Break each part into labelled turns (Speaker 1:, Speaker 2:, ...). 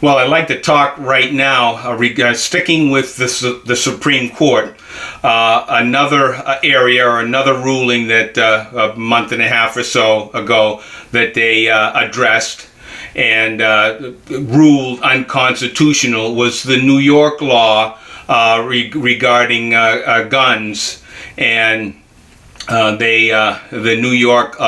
Speaker 1: Well, I'd like to talk right now, sticking with the Supreme Court, another area or another ruling that a month and a half or so ago that they addressed and ruled unconstitutional was the New York law regarding guns, and the New York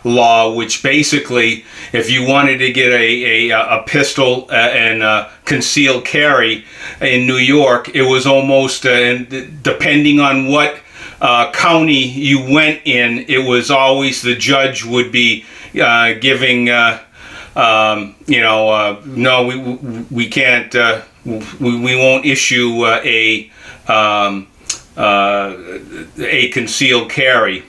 Speaker 1: law, which basically, if you wanted to get a pistol and concealed carry in New York, it was almost, depending on what county you went in, it was always the judge would be giving, no, we can't, we won't issue a concealed carry.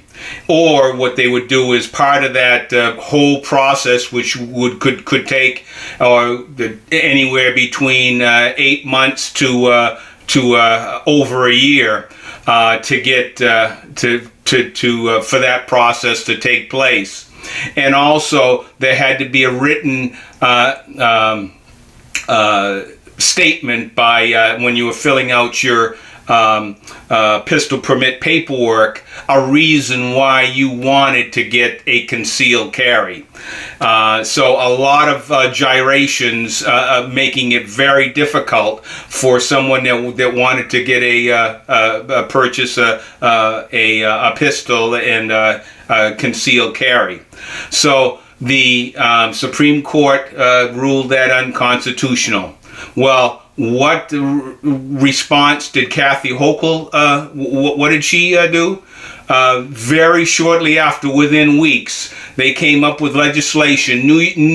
Speaker 1: Or what they would do is part of that whole process, which could take anywhere between 8 months to over a year to get for that process to take place. And also there had to be a written statement by when you were filling out your pistol permit paperwork, a reason why you wanted to get a concealed carry. So a lot of gyrations, making it very difficult for someone that wanted to get purchase a pistol and a concealed carry. So the Supreme Court ruled that unconstitutional. Well, what response did Kathy Hochul, what did she do? Very shortly after, within weeks, they came up with legislation,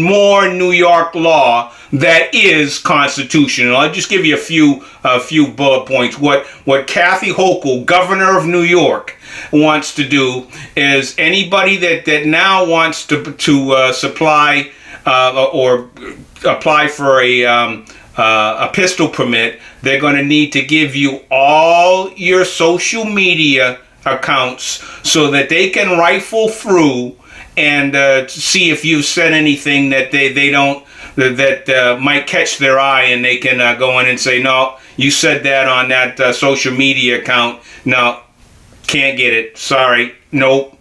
Speaker 1: more New York law that is constitutional. I'll just give you a few bullet points. What Kathy Hochul, governor of New York, wants to do is anybody that now wants to supply or apply for a pistol permit, they're going to need to give you all your social media accounts so that they can rifle through and see if you've said anything that they don't, that might catch their eye, and they can go in and say, no, you said that on that social media account. No, can't get it. Sorry. Nope.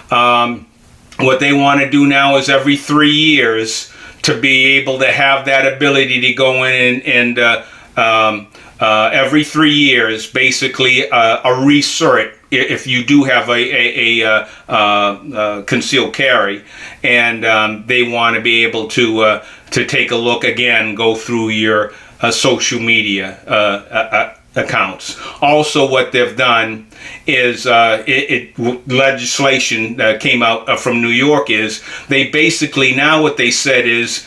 Speaker 1: What they want to do now is every 3 years to be able to have that ability to go in and every 3 years, basically a recert if you do have a concealed carry, and they want to be able to take a look again, go through your social media accounts. Also, what they've done is legislation that came out from New York is they basically now what they said is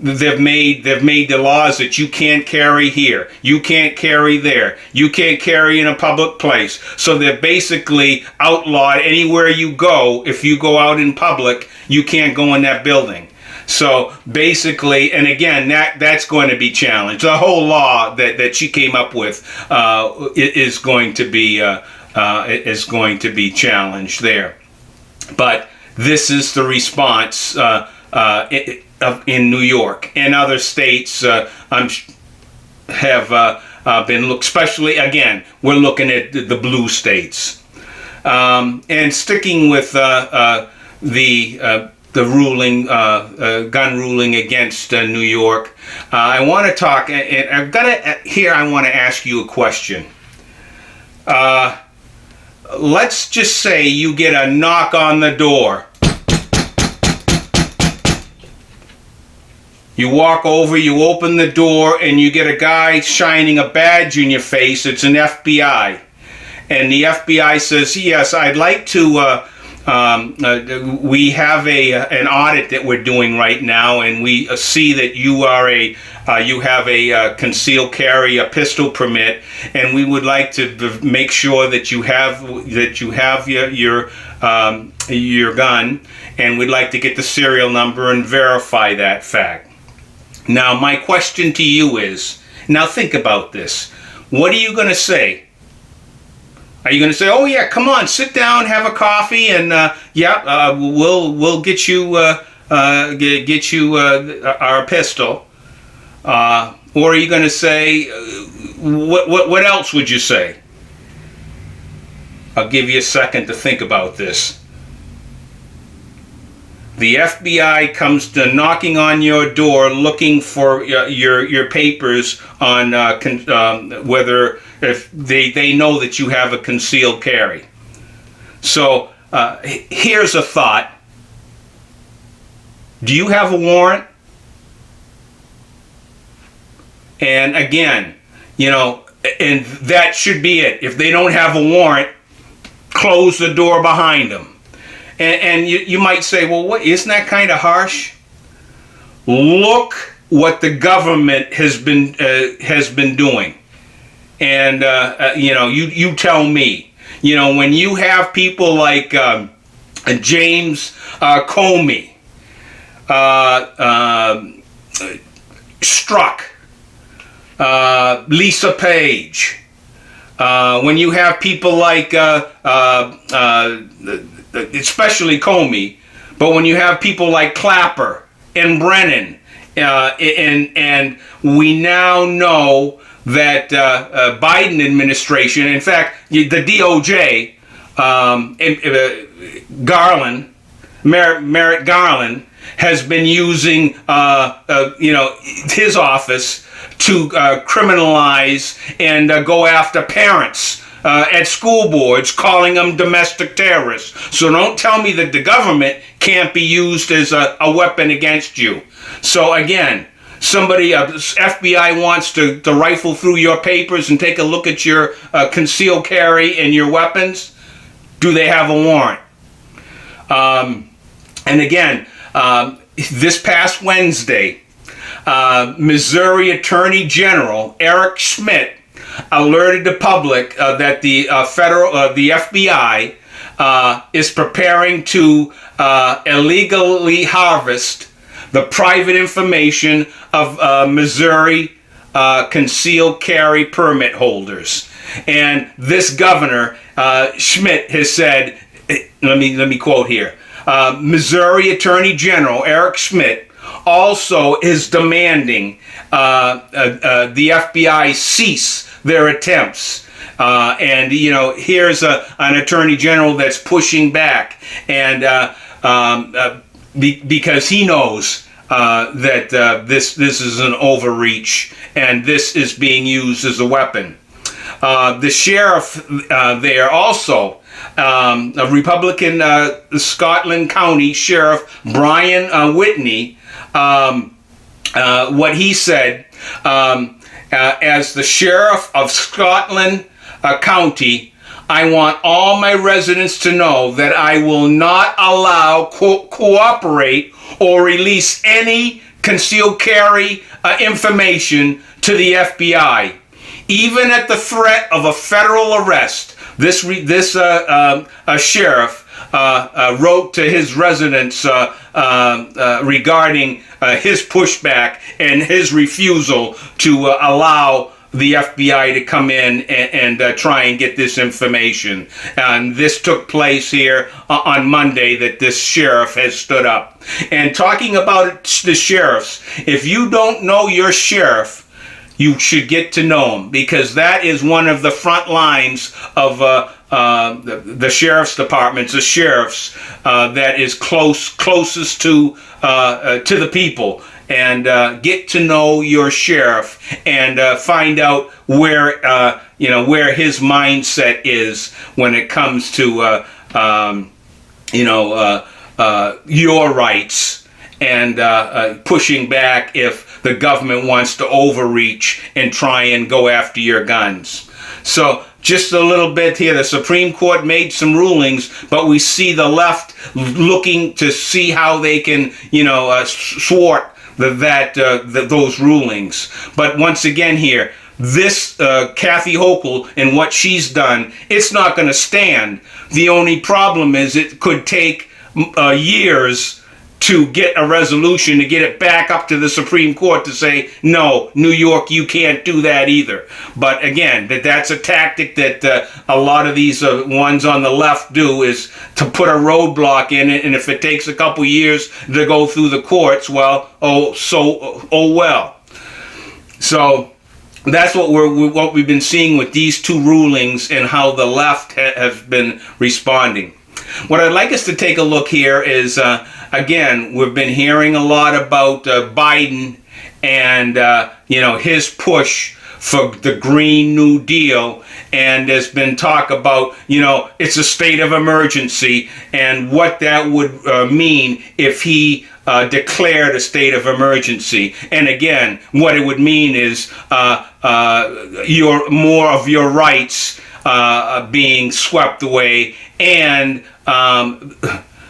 Speaker 1: they've made the laws that you can't carry here, you can't carry there, you can't carry in a public place. So they've basically outlawed anywhere you go. If you go out in public, you can't go in that building. So basically, and again, that's going to be challenged. The whole law that she came up with is going to be challenged there. But this is the response in New York and other states. Have been especially again, we're looking at the blue states, and sticking with the ruling, gun ruling against New York. I want to talk, and I've got to here. I want to ask you a question. Let's just say you get a knock on the door. You walk over, you open the door, and you get a guy shining a badge in your face. It's an FBI, and the FBI says, "Yes, I'd like to." We have an audit that we're doing right now, and we see that you are you have a concealed carry, a pistol permit, and we would like to make sure that you have your gun, and we'd like to get the serial number and verify that fact. Now, my question to you is, now think about this. What are you going to say? Are you going to say, "Oh yeah, come on, sit down, have a coffee, and we'll get you our pistol"? Or are you going to say, what else would you say? I'll give you a second to think about this. The FBI comes to knocking on your door looking for your papers on whether if they know that you have a concealed carry. So here's a thought. Do you have a warrant? And again, and that should be it. If they don't have a warrant, close the door behind them. And you might say, well, isn't that kind of harsh? Look what the government has been doing, and you tell me. When you have people like James Comey, Strzok, Lisa Page, when you have people like especially Comey, but when you have people like Clapper and Brennan, and we now know that Biden administration, in fact, the DOJ, Merrick Garland, has been using his office to criminalize and go after parents at school boards, calling them domestic terrorists. So don't tell me that the government can't be used as a weapon against you. So again, FBI wants to rifle through your papers and take a look at your concealed carry and your weapons. Do they have a warrant? And again, this past Wednesday, Missouri Attorney General Eric Schmidt alerted the public that the FBI is preparing to illegally harvest the private information of Missouri concealed carry permit holders. And this governor, Schmidt, has said, let me quote here, Missouri Attorney General Eric Schmidt also is demanding the FBI cease their attempts. And here's an attorney general that's pushing back, and because he knows that this is an overreach and this is being used as a weapon. The sheriff there also, a Republican Scotland County Sheriff Brian Whitney, what he said, as the sheriff of Scotland County, I want all my residents to know that I will not allow, cooperate, or release any concealed carry information to the FBI. Even at the threat of a federal arrest, this sheriff wrote to his residents regarding his pushback and his refusal to allow the FBI to come in and try and get this information. And this took place here on Monday, that this sheriff has stood up. And talking about the sheriffs, if you don't know your sheriff, you should get to know him, because that is one of the front lines of the sheriff's departments, the sheriffs that is closest to the people. And get to know your sheriff and find out where his mindset is when it comes to your rights, and pushing back if the government wants to overreach and try and go after your guns. So just a little bit here, the Supreme Court made some rulings, but we see the left looking to see how they can, thwart those rulings. But once again here, this Kathy Hochul and what she's done, it's not going to stand. The only problem is it could take years to get a resolution, to get it back up to the Supreme Court to say, no, New York, you can't do that either. But again, that's a tactic that a lot of these ones on the left do, is to put a roadblock in it, and if it takes a couple years to go through the courts, well, well. So that's what we've been seeing with these two rulings and how the left has been responding. What I'd like us to take a look here is, again, we've been hearing a lot about Biden and his push for the Green New Deal, and there's been talk about it's a state of emergency and what that would mean if he declared a state of emergency. And again, what it would mean is more of your rights being swept away, and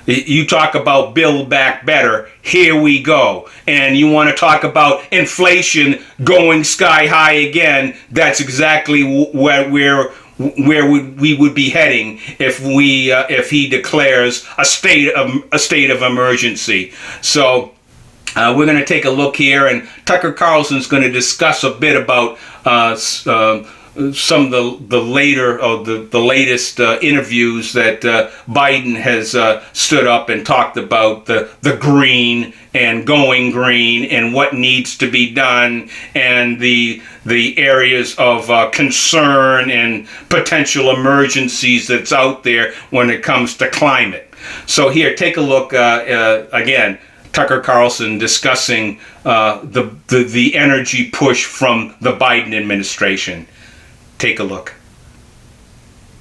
Speaker 1: you talk about Build Back Better. Here we go. And you want to talk about inflation going sky high again. That's exactly where we would be heading if he declares a state of emergency. So we're going to take a look here, and Tucker Carlson's going to discuss a bit about some of the latest interviews that Biden has stood up and talked about the green and going green and what needs to be done, and the areas of concern and potential emergencies that's out there when it comes to climate. So here, take a look again. Tucker Carlson discussing the energy push from the Biden administration. Take a look.